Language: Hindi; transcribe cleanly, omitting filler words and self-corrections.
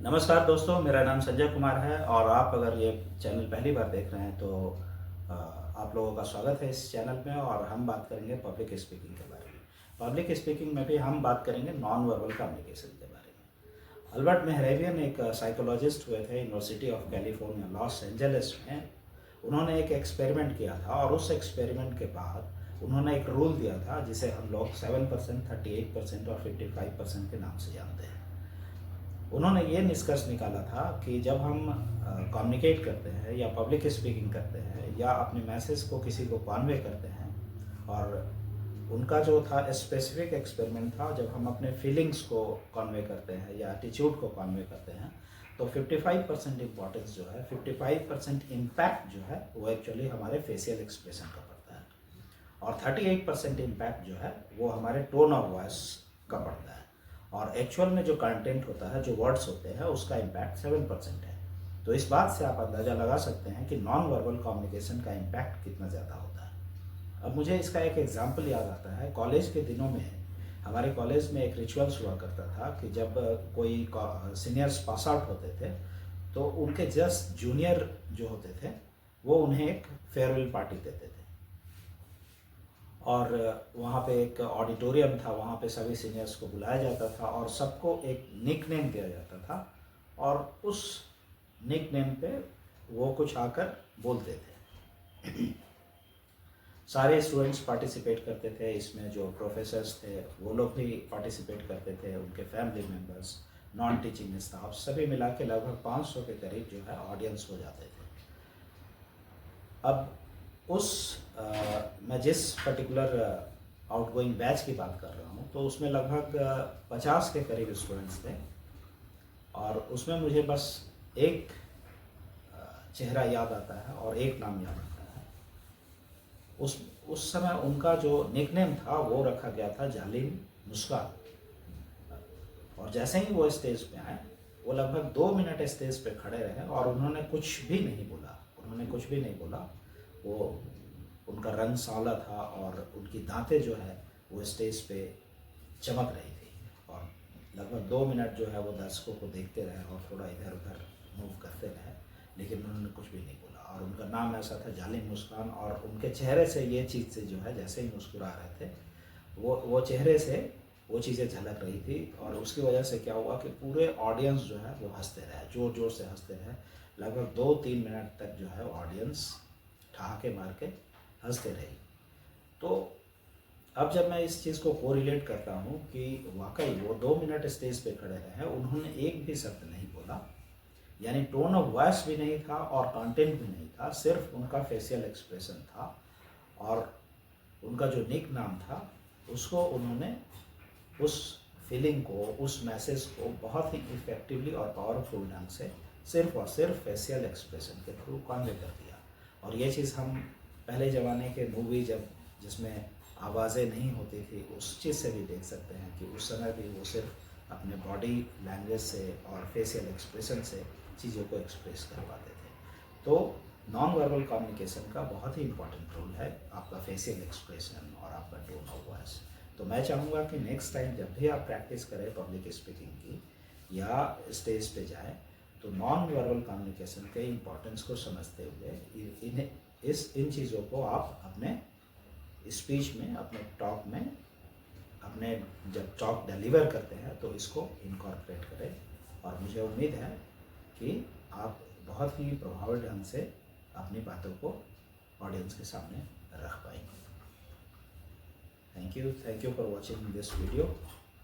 नमस्कार दोस्तों, मेरा नाम संजय कुमार है और आप अगर ये चैनल पहली बार देख रहे हैं तो आप लोगों का स्वागत है इस चैनल में। और हम बात करेंगे पब्लिक स्पीकिंग के बारे में। पब्लिक स्पीकिंग में भी हम बात करेंगे नॉन वर्बल कम्युनिकेशन के बारे में। अल्बर्ट मेहरेबियन एक साइकोलॉजिस्ट हुए थे university of California Los Angeles में। उन्होंने एक एक्सपेरिमेंट किया था और उस एक्सपेरिमेंट के बाद उन्होंने एक रूल दिया था जिसे हम लोग 7%, 38% और 55% के नाम से जानते हैं। उन्होंने ये निष्कर्ष निकाला था कि जब हम कम्युनिकेट करते हैं या पब्लिक स्पीकिंग करते हैं या अपने मैसेज को किसी को कन्वे करते हैं, और उनका जो था स्पेसिफिक एक्सपेरिमेंट था जब हम अपने फीलिंग्स को कन्वे करते हैं या एटीट्यूड को कन्वे करते हैं, तो 55% इम्पॉर्टेंस जो है, 55% इम्पैक्ट जो है वो एक्चुअली हमारे फेशियल एक्सप्रेशन का पड़ता है, और 38% इम्पैक्ट जो है वो हमारे टोन ऑफ वॉइस का पड़ता है। और एक्चुअल में जो कंटेंट होता है, जो वर्ड्स होते हैं, उसका इम्पैक्ट 7% है। तो इस बात से आप अंदाज़ा लगा सकते हैं कि नॉन वर्बल कम्युनिकेशन का इम्पैक्ट कितना ज़्यादा होता है। अब मुझे इसका एक एग्जांपल याद आता है। कॉलेज के दिनों में हमारे कॉलेज में एक रिचुअल्स हुआ करता था कि जब कोई सीनियर्स पास आउट होते थे तो उनके जस्ट जूनियर जो होते थे वो उन्हें एक फेयरवेल पार्टी देते थे। और वहाँ पे एक ऑडिटोरियम था, वहाँ पे सभी सीनियर्स को बुलाया जाता था और सबको एक निक नेम दिया जाता था, और उस निक नेम पे वो कुछ आकर बोलते थे। सारे स्टूडेंट्स पार्टिसिपेट करते थे इसमें, जो प्रोफेसर्स थे वो लोग भी पार्टिसिपेट करते थे, उनके family members, non teaching staff, सभी मिला के लगभग 500 के करीब जो है ऑडियंस हो जाते थे। अब मैं जिस पर्टिकुलर आउटगोइंग बैच की बात कर रहा हूँ तो उसमें लगभग 50 के करीब स्टूडेंट्स थे, और उसमें मुझे बस एक चेहरा याद आता है और एक नाम याद आता है। उस समय उनका जो निकनेम था वो रखा गया था जालिम मुस्कान। और जैसे ही वो स्टेज पे आए, वो लगभग 2 मिनट स्टेज पे खड़े रहे और उन्होंने कुछ भी नहीं बोला। वो उनका रंग सांवला था और उनकी दांतें जो है वो स्टेज पे चमक रही थी, और लगभग 2 मिनट जो है वो दर्शकों को देखते रहे और थोड़ा इधर उधर मूव करते रहे, लेकिन उन्होंने कुछ भी नहीं बोला। और उनका नाम ऐसा था जालिम मुस्कान, और उनके चेहरे से ये चीज़ से जो है, जैसे ही मुस्कुरा रहे थे वो चेहरे से वो चीज़ें झलक रही थी, और उसकी वजह से क्या हुआ कि पूरे ऑडियंस जो है वो हंसते रहे, ज़ोर ज़ोर से हंसते रहे। लगभग 2-3 मिनट तक जो है ऑडियंस ठहाके मार के हंसते रही। तो अब जब मैं इस चीज़ को कोरिलेट करता हूँ कि वाकई वो 2 मिनट स्टेज पे खड़े रहे, उन्होंने एक भी शब्द नहीं बोला, यानी टोन ऑफ वॉइस भी नहीं था और कंटेंट भी नहीं था, सिर्फ उनका फेशियल एक्सप्रेशन था, और उनका जो निक नाम था उसको उन्होंने उस फीलिंग को, उस मैसेज को बहुत ही इफ़ेक्टिवली और पावरफुल ढंग से सिर्फ और सिर्फ फेशियल एक्सप्रेशन के थ्रू कन्वे कर दिया। और ये चीज़ हम पहले ज़माने के मूवी जिसमें आवाज़ें नहीं होती थी उस चीज़ से भी देख सकते हैं कि उस समय भी वो सिर्फ अपने बॉडी लैंग्वेज से और फेशियल एक्सप्रेशन से चीज़ों को एक्सप्रेस कर पाते थे। तो नॉन वर्बल कम्युनिकेशन का बहुत ही इम्पॉर्टेंट रोल है आपका फेशियल एक्सप्रेशन और आपका टोन ऑफ वॉइस। तो मैं चाहूँगा कि नेक्स्ट टाइम जब भी आप प्रैक्टिस करें पब्लिक स्पीकिंग की या स्टेज पे जाएं, तो नॉन वर्बल कम्युनिकेशन के इम्पोर्टेंस को समझते हुए इन चीज़ों को आप अपने स्पीच में, अपने टॉक में, अपने जब टॉक डिलीवर करते हैं तो इसको इनकॉर्पोरेट करें। और मुझे उम्मीद है कि आप बहुत ही प्रभावी ढंग से अपनी बातों को ऑडियंस के सामने रख पाएंगे। Thank you for watching this video.